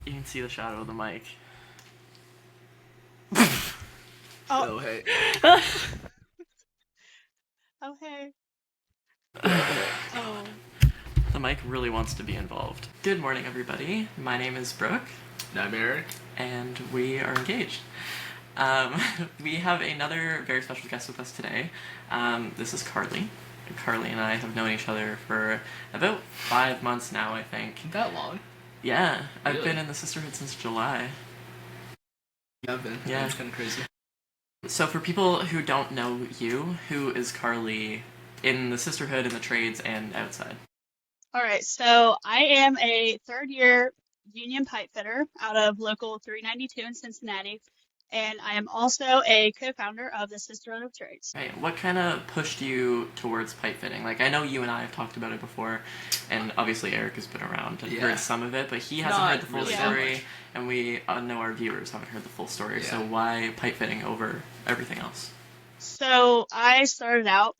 You can see the shadow of the mic. Oh, hey. Oh, hey. Oh. The mic really wants to be involved. Good morning, everybody. My name is Brooke. And I'm Eric. And we are engaged. We have another very special guest with us today. This is Karlie. Karlie and I have known each other for about 5 months now, I think. That long? Yeah. Really? I've been in the Sisterhood since July. You have been? Yeah. It's kind of crazy. So for people who don't know you, who is Karlie in the Sisterhood, in the trades, and outside? All right, so I am a third-year union pipe fitter out of local 392 in Cincinnati, and I am also a co-founder of the Sisterhood of Trades. Right. What kind of pushed you towards pipe fitting? Like, I know you and I have talked about it before, and obviously Eric has been around and heard some of it, but he hasn't heard the full story, and we know our viewers haven't heard the full story. So why pipe fitting over everything else? So I started out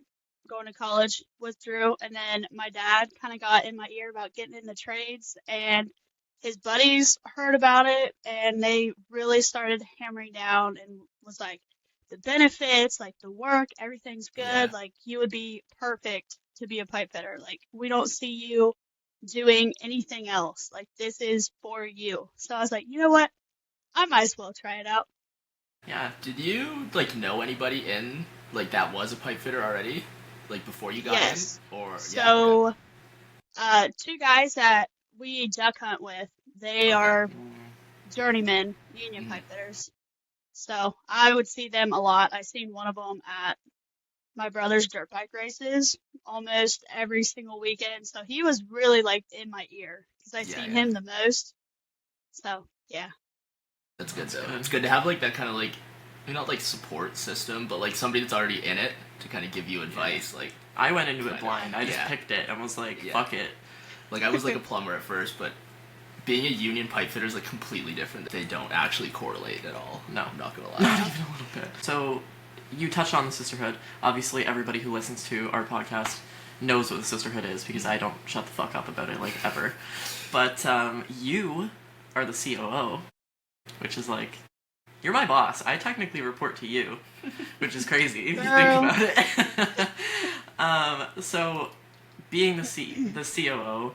going to college, withdrew, and then my dad kind of got in my ear about getting in the trades, and his buddies heard about it, and they really started hammering down and was like, the benefits, like the work, everything's good. Like, you would be perfect to be a pipe fitter. Like, we don't see you doing anything else. Like, this is for you. So I was like, you know what? I might as well try it out. Yeah. Did you, know anybody in, that was a pipe fitter already? Before you got in? Or, so, two guys that we duck hunt with, they are journeyman union pipe fitters. So I would see them a lot. I seen one of them at my brother's dirt bike races almost every single weekend. So he was really in my ear because I seen him the most. So yeah. That's good though. It's good to have that kind of not support system, but somebody that's already in it to kind of give you advice. I went into it blind. I just picked it and was like, fuck it. I was a plumber at first, but being a union pipe fitter is completely different. They don't actually correlate at all. No. I'm not gonna lie. Not even a little bit. So you touched on the Sisterhood. Obviously everybody who listens to our podcast knows what the Sisterhood is because I don't shut the fuck up about it ever. But you are the COO, which is you're my boss. I technically report to you, which is crazy if you think about it. So being the COO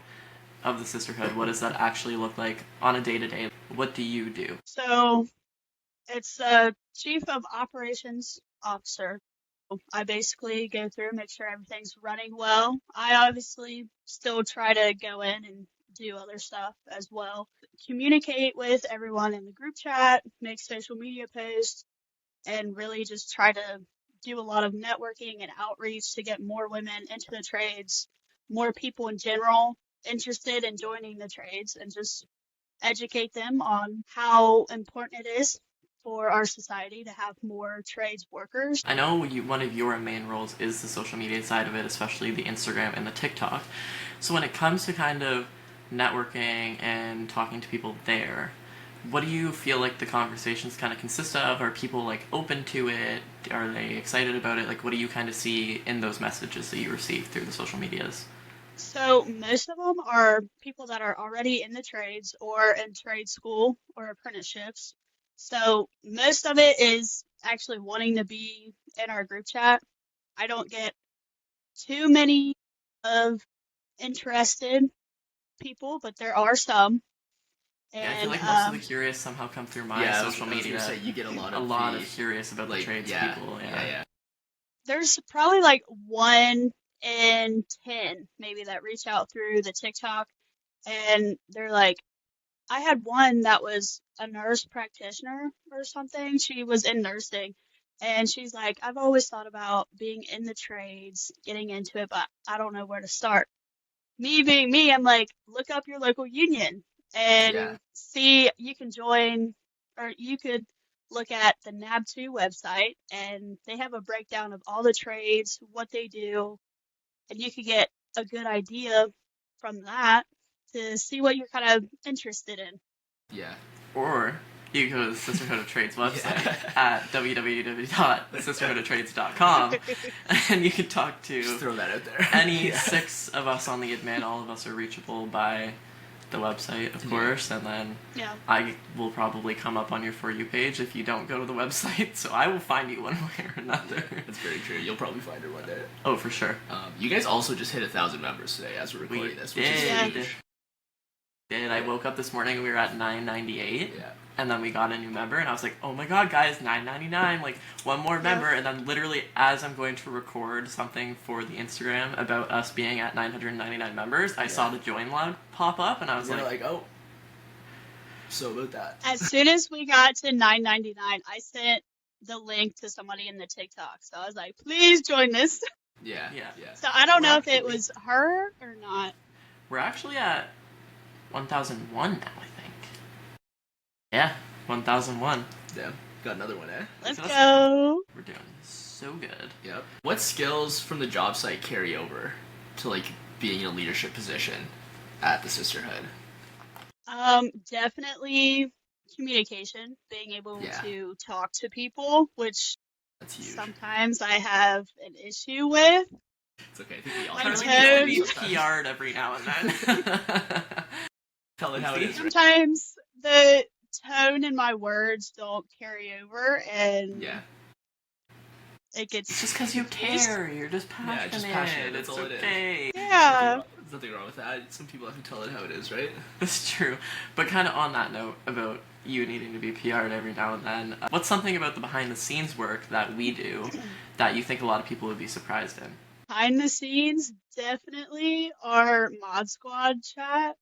of the Sisterhood, what does that actually look like on a day-to-day? What do you do? So it's the Chief of Operations Officer. I basically go through, make sure everything's running well. I obviously still try to go in and do other stuff as well. Communicate with everyone in the group chat, make social media posts, and really just try to do a lot of networking and outreach to get more women into the trades, more people in general interested in joining the trades, and just educate them on how important it is for our society to have more trades workers. I know one of your main roles is the social media side of it, especially the Instagram and the TikTok. So when it comes to kind of networking and talking to people there, what do you feel like the conversations kind of consist of? Are people open to it? Are they excited about it? What do you kind of see in those messages that you receive through the social medias? So most of them are people that are already in the trades or in trade school or apprenticeships. So most of it is actually wanting to be in our group chat. I don't get too many of interested people, but there are some. And I feel most of the curious somehow come through my social media. I was gonna say, you get a lot of curious about the trades people. Yeah. There's probably 1 in 10 maybe that reach out through the TikTok, and they're like, I had one that was a nurse practitioner or something. She was in nursing, and she's like, I've always thought about being in the trades, getting into it, but I don't know where to start. Me being me, I'm like, look up your local union and see, you can join, or you could look at the NAB2 website, and they have a breakdown of all the trades, what they do, and you could get a good idea from that to see what you're kind of interested in. Yeah. Or you go to the Sisterhood of Trades website at www.sisterhoodoftrades.com and you can talk to just throw that out there. any 6 of us on the admin. All of us are reachable by the website, of course, and then Yeah. I will probably come up on your For You page if you don't go to the website, so I will find you one way or another. That's very true. You'll probably find her one day. Oh, for sure. You guys also just hit 1,000 members today as we're recording this, which is did. huge. I woke up this morning, we were at 998. Yeah. And then we got a new member, and I was like, oh my god, guys, $9.99, like, one more member. And then literally, as I'm going to record something for the Instagram about us being at 999 members, I saw the join log pop up, and I was like, oh. So about that. As soon as we got to 999, I sent the link to somebody in the TikTok. So I was like, please join this. Yeah. So I don't know if it was her or not. we're actually at 1001 now, I think. Yeah, 1001. Damn. Got another one, eh? Let's go. We're doing so good. Yep. What skills from the job site carry over to, like, being in a leadership position at the Sisterhood? Definitely communication, being able Yeah. to talk to people, which That's huge. sometimes I have an issue with. It's okay. I think we all My have tone. Be PR'd every now and then. Tell it how it is. Right? Sometimes the tone in my words don't carry over, and Yeah. it gets It's just because you care. You're just passionate. Yeah, just passionate, that's It's all it is. okay. Yeah. There's nothing wrong with that. Some people have to tell it how it is, right? That's true. But kind of on that note about you needing to be PR'd every now and then, what's something about the behind-the-scenes work that we do that you think a lot of people would be surprised in? Behind the scenes, definitely our mod squad chat.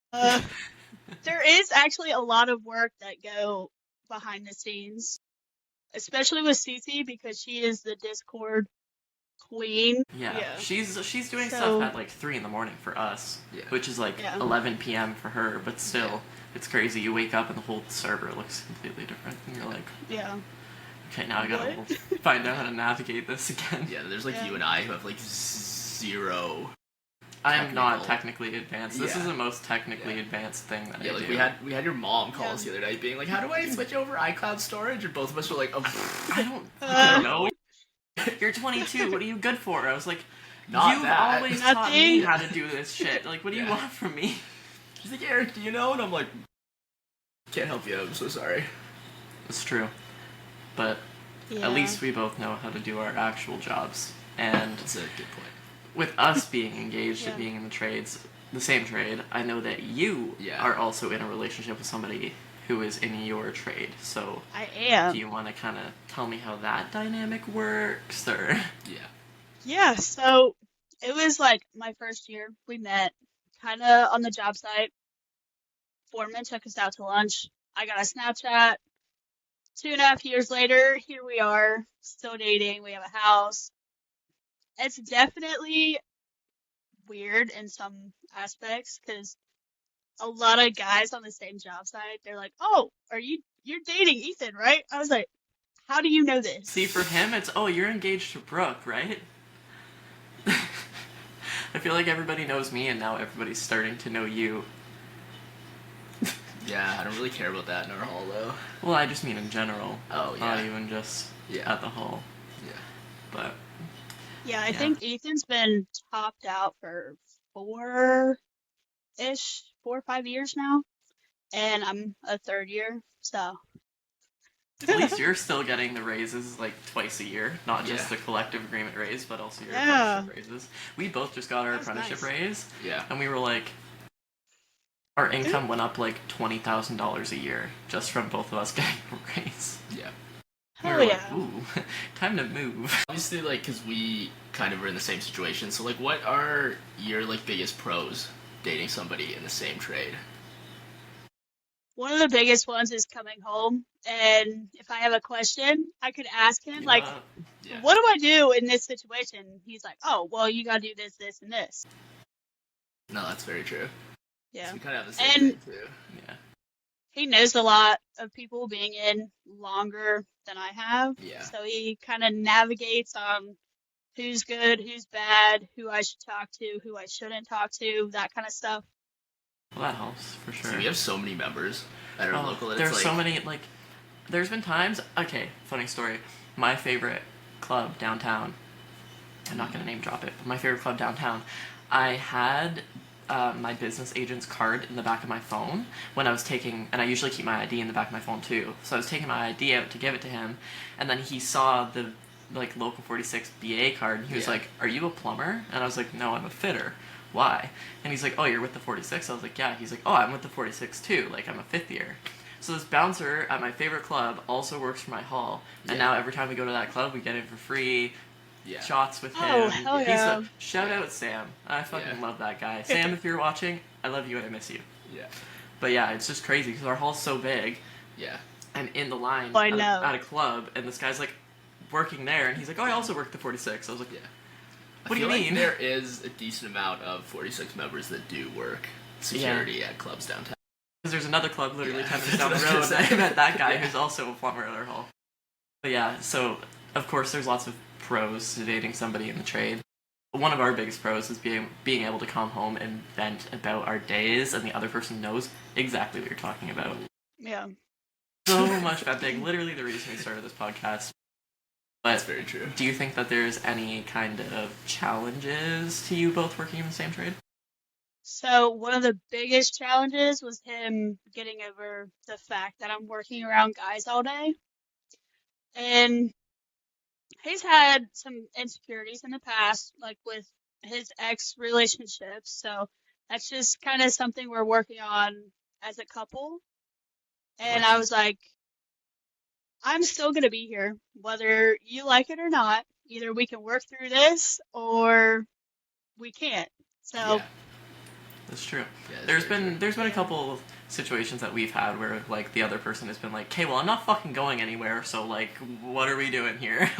There is actually a lot of work that go behind the scenes, especially with Cece because she is the Discord queen. Yeah. Yeah. She's doing So- stuff at like 3 in the morning for us, Yeah. which is like Yeah. 11 p.m. for her, but still, it's crazy. You wake up and the whole server looks completely different, and you're like, Yeah. okay, now I gotta What? find out how to navigate this again. Yeah, there's like Yeah. you and I who have like zero. I am not Technical. technically advanced. This Yeah. is the most technically Yeah. advanced thing that Yeah, I like do. we had your mom call us Yeah. the other night, being like, "How do I switch over iCloud storage?" And both of us were like, "Oh, I don't Uh, know. You're 22. What are you good for? I was like, Not you've that. always taught me Nothing. how to do this shit. Like, what do you Yeah. want from me? She's like, "Eric, do you know?" And I'm like, "Can't help you. I'm so sorry." It's true, but Yeah. at least we both know how to do our actual jobs. And That's a good point. with us being engaged Yeah. and being in the trades, the same trade, I know that you Yeah. are also in a relationship with somebody who is in your trade. So, I am. do you want to kind of tell me how that dynamic works, or? Yeah. Yeah, so it was like my first year. We met kind of on the job site. Foreman took us out to lunch. I got a Snapchat. 2.5 years later, here we are, still dating. We have a house. It's definitely weird in some aspects because a lot of guys on the same job site, they're like, "Oh, you're dating Ethan, right?" I was like, "How do you know this?" See, for him, it's, oh, you're engaged to Brooke, right? I feel like everybody knows me, and now everybody's starting to know you. Yeah, I don't really care about that in our hall though. Well, I just mean in general. Oh, Not yeah. even just Yeah. at the hall. Yeah. But, Yeah, I Yeah. think Ethan's been topped out for 4 or 5 years now, and I'm a third year, so at least you're still getting the raises like twice a year, not just Yeah. the collective agreement raise, but also your Yeah. apprenticeship raises. We both just got our That's apprenticeship nice. raise, Yeah. and we were like, our income went up like $20,000 a year just from both of us getting a raise. Yeah. We hell were yeah. like, ooh, time to move. Obviously, like, because we kind of were in the same situation. So, like, what are your like biggest pros dating somebody in the same trade? One of the biggest ones is coming home, and if I have a question, I could ask him, like, Yeah. what do I do in this situation? He's like, oh, well, you gotta do this, this, and this. No, that's very true. Yeah. So we kind of have the same And- thing too. Yeah. He knows a lot of people being in longer than I have, Yeah. so he kind of navigates on who's good, who's bad, who I should talk to, who I shouldn't talk to, that kind of stuff. Well, that helps, for sure. So we have so many members that are Oh, local. That there's it's like, so many, like, there's been times, okay, funny story. My favorite club downtown, I'm not going to name drop it, but my favorite club downtown, I had my business agent's card in the back of my phone when I was taking, and I usually keep my ID in the back of my phone too. So I was taking my ID out to give it to him, and then he saw the like local 46 BA card, and he was like, "Are you a plumber?" And I was like, "No, I'm a fitter." Why? And he's like, "Oh, you're with the 46." I was like, "Yeah." He's like, "Oh, I'm with the 46 too. Like, I'm a fifth year." So this bouncer at my favorite club also works for my hall, and now every time we go to that club, we get in for free. Shots with him. Oh, hell yeah. Shout out Sam. I fucking love that guy. Sam, if you're watching, I love you and I miss you. Yeah. But yeah, it's just crazy because our hall's so big. Yeah. I'm in the line I at a club, and this guy's like working there, and he's like, "Oh, I also work the 46." I was like, Yeah. What do you mean? Like there is a decent amount of 46 members that do work security at clubs downtown. Because there's another club literally 10 minutes down the road. I met that guy who's also a plumber at our hall. But yeah, so of course there's lots of pros to dating somebody in the trade. One of our biggest pros is being able to come home and vent about our days, and the other person knows exactly what you're talking about. Yeah. So much venting. Literally the reason we started this podcast. But That's very true. Do you think that there's any kind of challenges to you both working in the same trade? So one of the biggest challenges was him getting over the fact that I'm working around guys all day. And he's had some insecurities in the past, like with his ex relationships. So that's just kind of something we're working on as a couple. And I was like, I'm still going to be here, whether you like it or not. Either we can work through this or we can't. So that's true. Yeah, there's been a couple of situations that we've had where like the other person has been like, "Okay, well, I'm not fucking going anywhere, so like, what are we doing here?"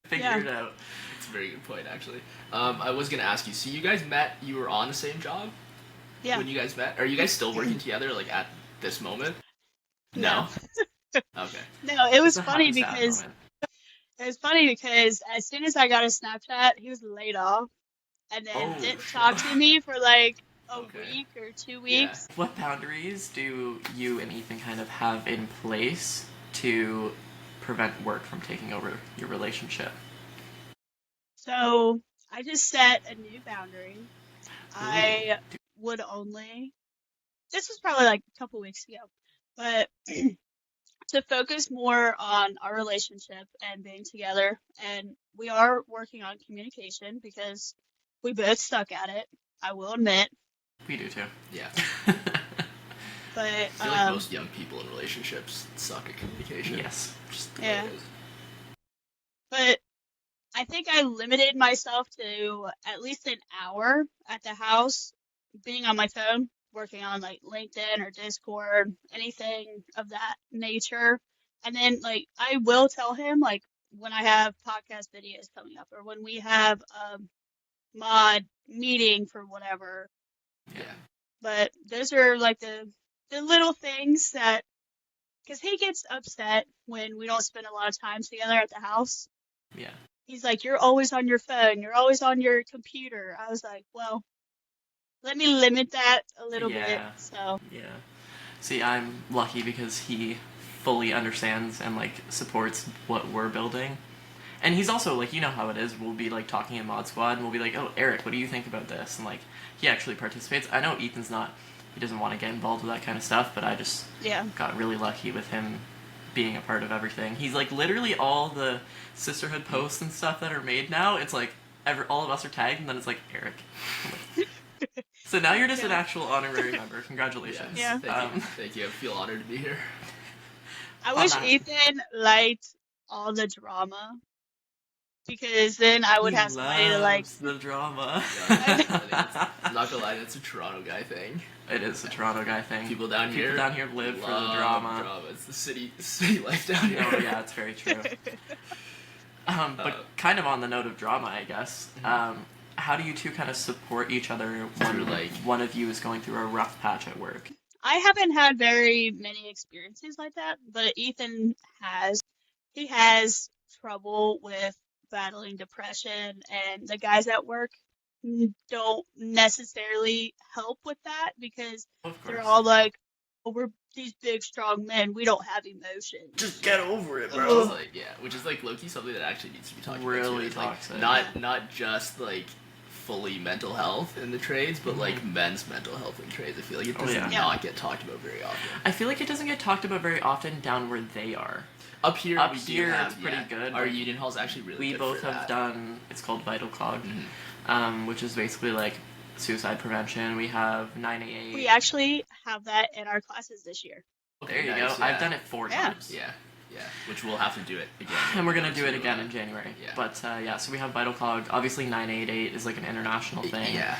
Figure it out. That's a very good point, actually. I was gonna ask you. So you guys met. You were on the same job. Yeah. When you guys met, are you guys still working together? Like at this moment? No. Okay. No, it was It's a funny happy, sad because moment. as soon as I got a Snapchat, he was laid off and then didn't talk to me for like a week or 2 weeks. Yeah. What boundaries do you and Ethan kind of have in place to prevent work from taking over your relationship? So I just set a new boundary. I would only, this was probably like a couple weeks ago, but to focus more on our relationship and being together. And we are working on communication because we both suck at it, I will admit. We do too. Yeah. But I feel like most young people in relationships suck at communication. Yes. Just the way it is. But I think I limited myself to at least an hour at the house being on my phone, working on like LinkedIn or Discord, anything of that nature. And then like I will tell him like when I have podcast videos coming up or when we have a mod meeting for whatever. Yeah. But those are like the little things that, because he gets upset when we don't spend a lot of time together at the house. Yeah. He's like, "You're always on your phone. You're always on your computer." I was like, "Well, let me limit that a little bit." So. Yeah. See, I'm lucky because he fully understands and like supports what we're building. And he's also like, you know how it is, we'll be like talking in Mod Squad and we'll be like, "Oh, Eric, what do you think about this?" And like he actually participates. I know Ethan's not, he doesn't want to get involved with that kind of stuff, but I just got really lucky with him being a part of everything. He's like literally all the Sisterhood posts and stuff that are made now, it's like all of us are tagged and then it's like Eric. So now you're just an actual honorary member. Congratulations. Yeah. Thank you. I feel honored to be here. I wish Ethan liked all the drama, because then I would have somebody to like. The drama. I'm not gonna lie, that's a Toronto guy thing. It is a Toronto guy thing. People down here live for the drama. It's the city life down here. Oh yeah, it's very true. But kind of on the note of drama, I guess. How do you two kind of support each other when like one of you is going through a rough patch at work? I haven't had very many experiences like that, but Ethan has. He has trouble with battling depression, and the guys at work don't necessarily help with that because they're all like, "Oh, we're these big, strong men. We don't have emotions. Just get over it, bro." Which is like low-key something that actually needs to be talked about. Really toxic. Like, not just like fully mental health in the trades, but like men's mental health in trades, I feel like it does yeah. not get talked about very often. I feel like it doesn't get talked about very often down where they are. Up here, Up we here, do have, it's pretty good. Our Like, union hall's actually really we good both for have that. done, it's called Vital Cog, which is basically like suicide prevention. We have 988. We actually have that in our classes this year. There you nice, go. yeah. I've done it 4 times. Yeah, which we'll have to do it again. And we're going to do it again in January. Yeah. But so we have Vital Cog. Obviously 988 is like an international thing. Yeah.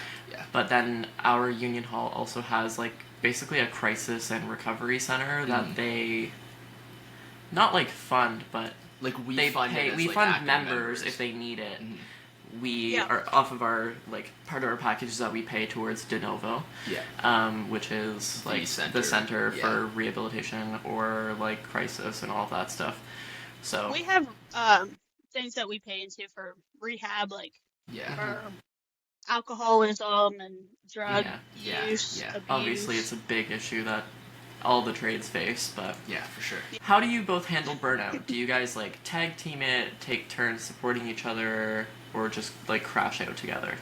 But then our union hall also has like basically a crisis and recovery center that they not like fund, but like they fund pay. it as, We like, fund active members if they need it. We Yeah. are off of our like part of our package that we pay towards De Novo, which is like the center for rehabilitation or like crisis and all that stuff. So We have things that we pay into for rehab, like for alcoholism and drug use, abuse. Obviously it's a big issue that all the trades face, but yeah, for sure. How do you both handle burnout? Do you guys like tag team it, take turns supporting each other, or just like crash out together?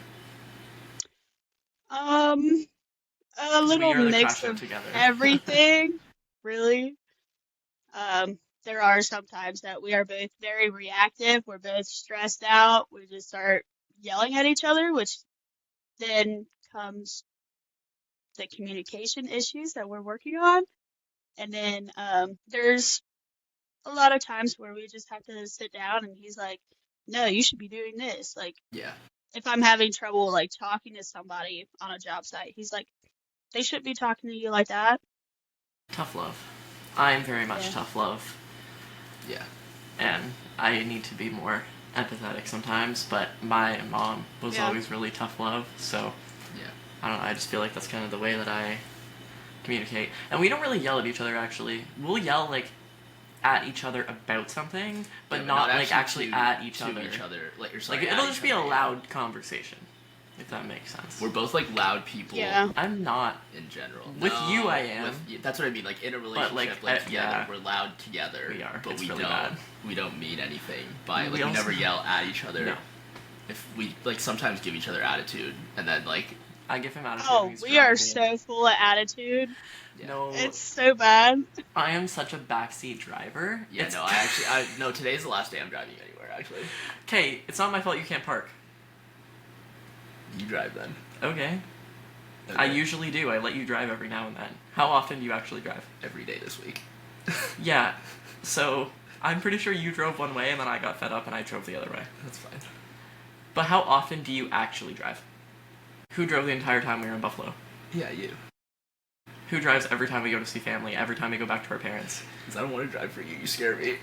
A little mix of everything, really. There are some times that we are both very reactive. We're both stressed out. We just start yelling at each other, which then comes the communication issues that we're working on. And then there's a lot of times where we just have to sit down and he's like, no, you should be doing this. Like, if I'm having trouble like talking to somebody on a job site, he's like, they shouldn't be talking to you like that. Tough love. I'm very much tough love. Yeah. And I need to be more empathetic sometimes, but my mom was always really tough love, so I don't know, I just feel like that's kind of the way that I communicate. And we don't really yell at each other, actually. We'll yell, like, at each other about something, but not like, actually at each other. Like, it'll just be a loud conversation, if that makes sense. We're both, like, loud people. Yeah. I'm not. In general. With you, I am. That's what I mean, like, in a relationship, like together, we're loud together. We are. But it's we really don't. bad. We don't mean anything by, like, We also never yell at each other. No. If we, like, sometimes give each other attitude, and then, like... I give him attitude. Oh, we are so full of attitude. Yeah. No. It's so bad. I am such a backseat driver. Yeah, no, today's the last day I'm driving anywhere, actually. Okay, it's not my fault you can't park. You drive then. Okay. I usually do. I let you drive every now and then. How often do you actually drive? Every day this week. Yeah. So, I'm pretty sure you drove one way and then I got fed up and I drove the other way. That's fine. But how often do you actually drive? Who drove the entire time we were in Buffalo? Yeah, you. Who drives every time we go to see family, every time we go back to our parents? Because I don't want to drive for you. You scare me.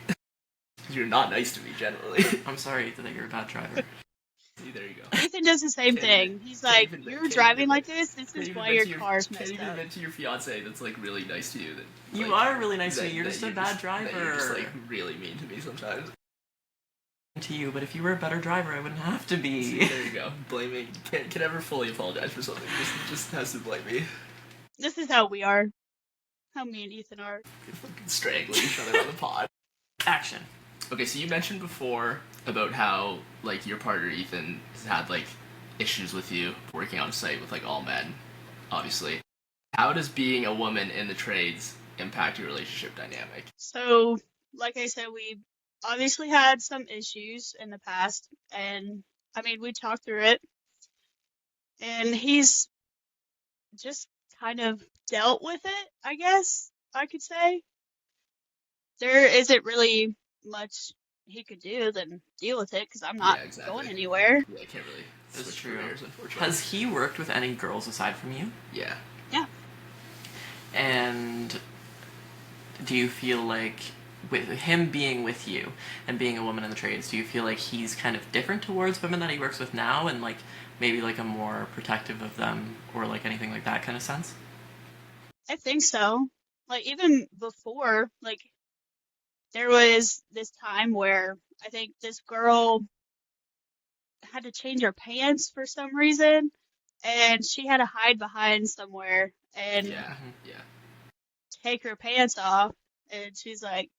You're not nice to me, generally. I'm sorry that you're a bad driver. See, there you go. Ethan does the same thing. He's like, you're driving like this? This is why your car's messed up. Can't even admit to your fiancé that's, like, really nice to you. That, You like, are really nice to me. You're just a bad driver. That you're just, like, really mean to me sometimes. To you, but if you were a better driver, I wouldn't have to be. See, there you go. Blaming. Can never fully apologize for something. Just has to blame me. This is how we are. How me and Ethan are. We fucking strangle each other on the pod. Action. Okay, so you mentioned before about how, like, your partner Ethan has had, like, issues with you working on site with, like, all men, obviously. How does being a woman in the trades impact your relationship dynamic? So, like I said, we obviously had some issues in the past, and I mean, we talked through it, and he's just kind of dealt with it, I guess I could say. There isn't really much he could do than deal with it, because I'm not going anywhere. Yeah, I can't really That's switch true. careers, unfortunately. Has he worked with any girls aside from you? Yeah. Yeah. And do you feel like, with him being with you and being a woman in the trades, do you feel like he's kind of different towards women that he works with now, and like maybe like a more protective of them, or like anything like that kind of sense? I think so. Like, even before, like, there was this time where I think this girl had to change her pants for some reason, and she had to hide behind somewhere and take her pants off, and she's like,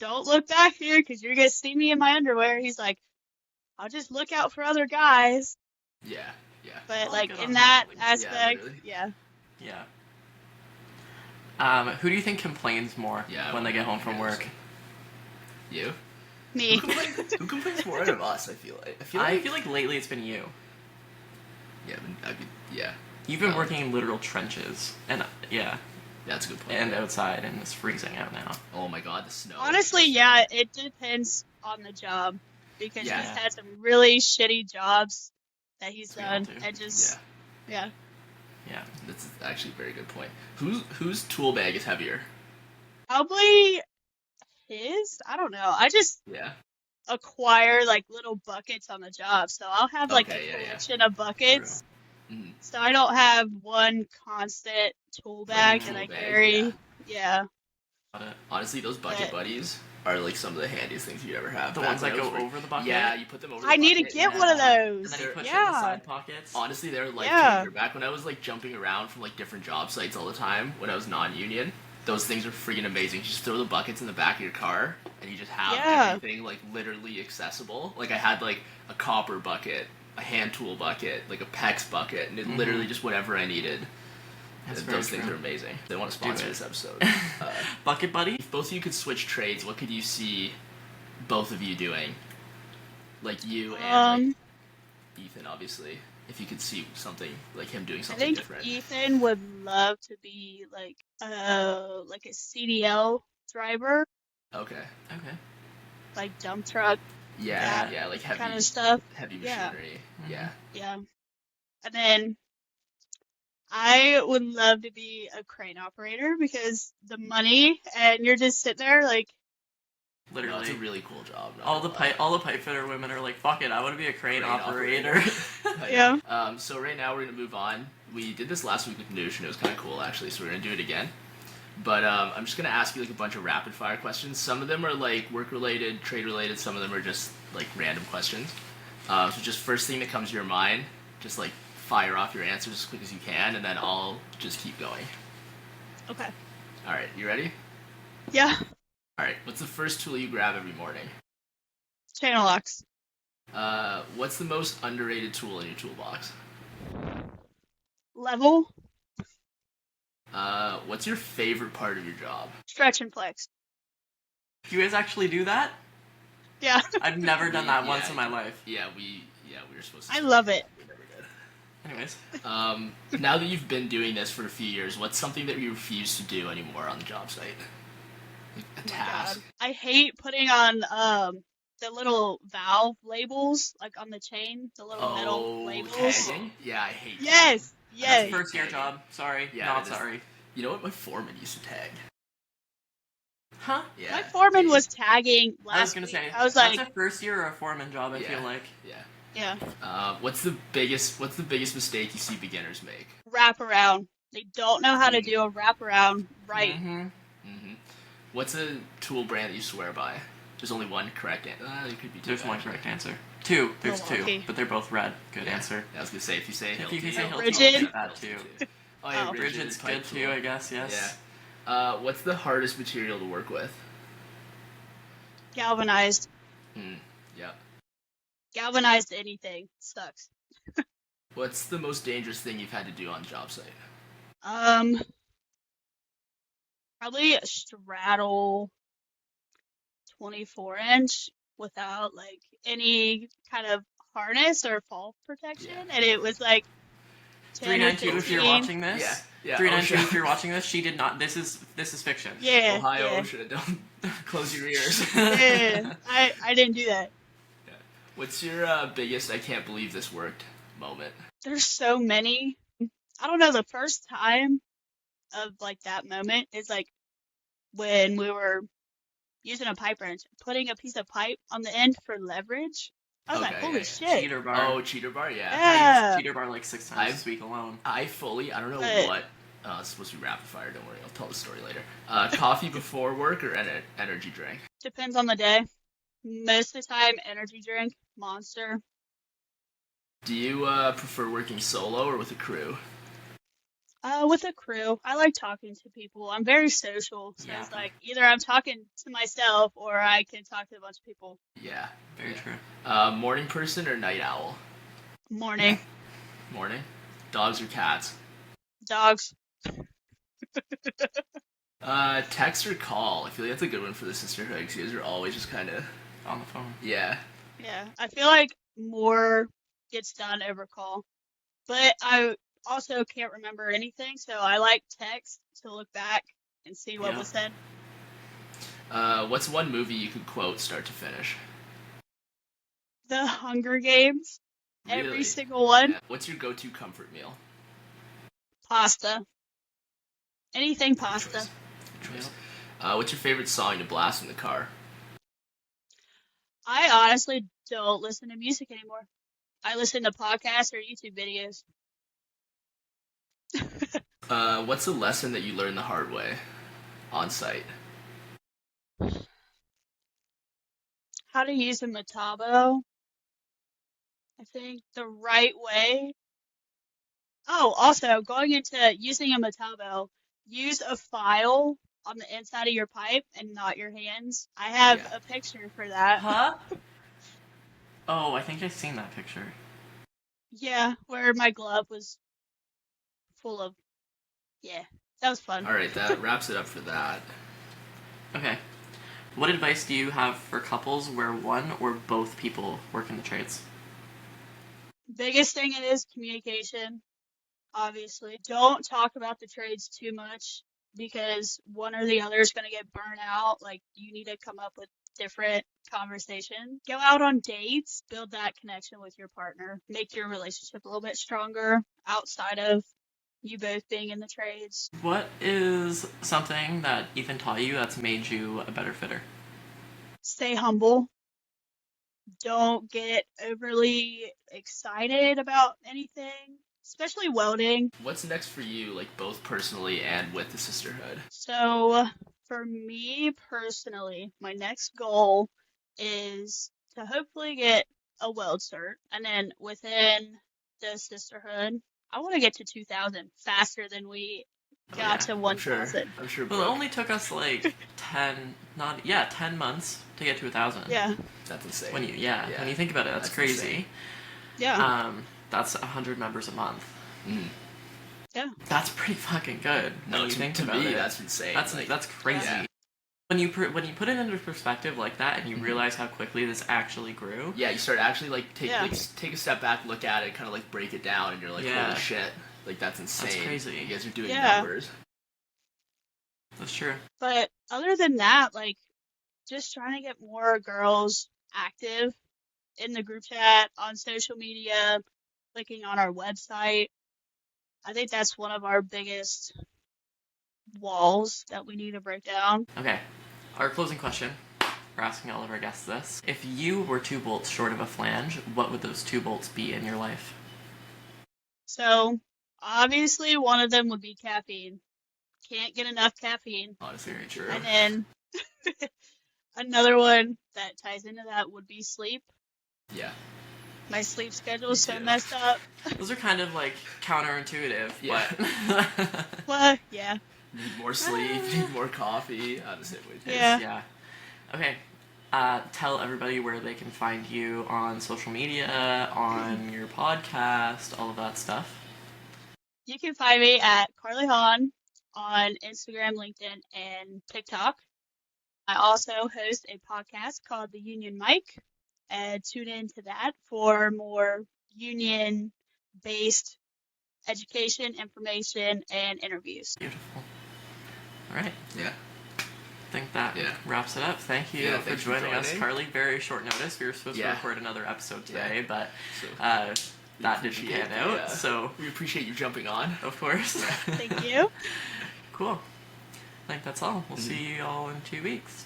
don't look back here because you're going to see me in my underwear. He's like, I'll just look out for other guys. Yeah. But Oh, like good in on that her. aspect, literally. yeah. Yeah. Who do you think complains more Yeah, when they get home from yeah, work? You? Me. Who complains more out of us? I feel like Lately it's been you. yeah, yeah. You've been working in literal trenches, and yeah, That's a good point. and outside, and it's freezing out now. Oh my god, the snow. Honestly, yeah, it depends on the job because Yeah. he's had some really shitty jobs that he's We all done, do. and just yeah. Yeah. That's actually a very good point. Whose tool bag is heavier? Probably his. I don't know. I just Yeah. acquire like little buckets on the job, so I'll have like Okay, a yeah. collection of buckets. Mhm. So I don't have one constant tool bag that tool I bag, carry. Yeah. Got it. Honestly, those bucket But buddies are like some of the handiest things you'd ever have. The Back ones when that I was go over the bucket? Yeah, you put them over. I the need to bucket, get yeah. one of And those. then you put shit in the Yeah. side pockets. Honestly, they're life Yeah. changer. Back when I was like jumping around from like different job sites all the time when I was non-union, those things are freaking amazing. You just throw the buckets in the back of your car and you just have Yeah. everything like literally accessible. Like I had like a copper bucket, a hand tool bucket, like a PEX bucket, and it literally just whatever I needed. That's Those very things true. are amazing. They want to sponsor it. this episode. Bucket buddy? If both of you could switch trades, what could you see both of you doing? Like you and like, Ethan, obviously. If you could see something like him doing I something think different. Ethan would love to be like a CDL driver, Okay. Okay. like dump truck Yeah, that like heavy, kind of stuff. heavy Yeah. machinery. Mhm. Yeah. Yeah. And then I would love to be a crane operator because the money and you're just sitting there like, No, Literally. it's a really cool job. not all the gonna lie. pipe fitter women are like, fuck it, I want to be a crane Crane operator. yeah. So right now we're gonna move on. We did this last week with Noosh, and it was kind of cool actually. So we're gonna do it again. But I'm just gonna ask you like a bunch of rapid fire questions. Some of them are like work related, trade related. Some of them are just like random questions. So just first thing that comes to your mind, just like fire off your answers as quick as you can, and then I'll just keep going. Okay. All right, you ready? Yeah. All right. What's the first tool you grab every morning? Channel locks. What's the most underrated tool in your toolbox? Level. What's your favorite part of your job? Stretch and flex. Do you guys actually do that? Yeah. I've never done that Yeah. once in my life. Yeah, we were supposed to. I love it. We never did. Anyways. Now that you've been doing this for a few years, what's something that you refuse to do anymore on the job site? Like a Oh my task. God. I hate putting on the little valve labels, like on the chain, the little metal labels. tagging? Yeah, I hate that. Yes. That's Yes. first year job. Sorry. Yeah, Not it is. sorry. You know what? My foreman used to tag. Huh? Yeah. My foreman was tagging last I was gonna week. say, I was like, that's a first year or a foreman job, I Yeah. feel like. Yeah. yeah, What's the biggest mistake you see beginners make? wrap around. They don't know how to do a wraparound right. Mm-hmm. What's a tool brand that you swear by? There's only one correct answer. There could be two. There's one actually. correct answer. Two. There's Milwaukee. two, but they're both red. Good Yeah. answer. I was gonna say if you say If Hilti. you can say Hilti, Rigid. I'll get that too. Oh yeah, Oh. rigid, Rigid's pipe good tool. too, I guess. Yes. Yeah. What's the hardest material to work with? Galvanized. Yeah. Galvanized anything sucks. What's the most dangerous thing you've had to do on the job site? Probably a straddle 24-inch without like any kind of harness or fall protection, Yeah. and it was like 10 or 392 if you're 15. watching this. Yeah. 392 OSHA. if you're watching this. She did not. This is fiction. Yeah, Ohio yeah. OSHA, don't close your ears. Yeah, I didn't do that. What's your biggest I can't believe this worked moment? There's so many. I don't know, the first time of like that moment is like when we were using a pipe wrench, putting a piece of pipe on the end for leverage. I was like, Okay, holy yeah. shit. Cheater bar. Oh, cheater bar, yeah. Yeah. I use cheater bar like 6 times I've- this week alone. I don't know But- what. It's supposed to be rapid fire. Don't worry, I'll tell the story later. Coffee before work or energy drink? Depends on the day. Most of the time, energy drink, Monster. Do you prefer working solo or with a crew? With a crew. I like talking to people. I'm very social, so Yeah. it's like either I'm talking to myself or I can talk to a bunch of people. Yeah. Very Yeah. true. Morning person or night owl? Morning. Morning. Dogs or cats? Dogs. Text or call? I feel like that's a good one for the sisterhood because you guys are always just kind of On the phone. yeah. Yeah, I feel like more gets done over call. But I also can't remember anything, so I like text to look back and see what Yeah. was said. What's one movie you could quote start to finish? The Hunger Games. Every Really? single one. Yeah. What's your go-to comfort meal? Pasta. Anything Good pasta. choice. Good choice. What's your favorite song to blast in the car? I honestly don't listen to music anymore. I listen to podcasts or YouTube videos. What's a lesson that you learned the hard way on site? How to use a Metabo, I think, the right way. Oh, also, going into using a Metabo, use a file on the inside of your pipe and not your hands. I have Yeah. a picture for that. Huh? Oh, I think I've seen that picture. Yeah, where my glove was full of. Yeah, that was fun. All right, that wraps it up for that. Okay. What advice do you have for couples where one or both people work in the trades? Biggest thing is communication, obviously. Don't talk about the trades too much because one or the other is going to get burnt out. Like, you need to come up with different conversation. Go out on dates, build that connection with your partner, make your relationship a little bit stronger outside of you both being in the trades. What is something that Ethan taught you that's made you a better fitter? Stay humble. Don't get overly excited about anything, especially welding. What's next for you, like both personally and with the sisterhood? So, for me personally, my next goal is to hopefully get a weld cert, and then within the sisterhood, I want to get to 2,000 faster than we Oh, got yeah. to I'm sure. 1,000. I'm sure. Well, it Brooke, only took us like 10 months to get to 1,000. Yeah, that's insane. When you think about it, that's crazy. insane. yeah, That's 100 members a month. Mm. yeah. That's pretty fucking good. No, when you to, think to about me, it. that's insane. That's crazy. Yeah. When you put it into perspective like that, and you realize how quickly this actually grew. Yeah, you start actually like take Yeah. take a step back, look at it, kind of like break it down, and you're like, Yeah. holy shit, like that's insane. That's crazy. You guys are doing Yeah. numbers. That's true. But other than that, like, just trying to get more girls active in the group chat, on social media, clicking on our website. I think that's one of our biggest walls that we need to break down. Okay. Our closing question. We're asking all of our guests this. If you were 2 bolts short of a flange, what would those 2 bolts be in your life? So, obviously, one of them would be caffeine. Can't get enough caffeine. Honestly, Very true. And then another one that ties into that would be sleep. Yeah. My sleep schedule is so too. messed up. Those are kind of like counterintuitive, Yeah. but Well, yeah. Need more sleep. Need more coffee. I'm the same way too. Yeah. yeah. Okay. Tell everybody where they can find you on social media, on your podcast, all of that stuff. You can find me at Karlie Hahn on Instagram, LinkedIn, and TikTok. I also host a podcast called The Union Mic, and tune into that for more union-based education, information, and interviews. Beautiful. All right. Yeah. I think that Yeah. wraps it up. Thank you Yeah, for thanks for joining us, joining. Karlie. Very short notice. We were supposed to Yeah. record another episode today, Yeah. but So that didn't pan out. So, we appreciate you jumping on. of course. Thank you. Cool. I think that's all. We'll see you all in 2 weeks.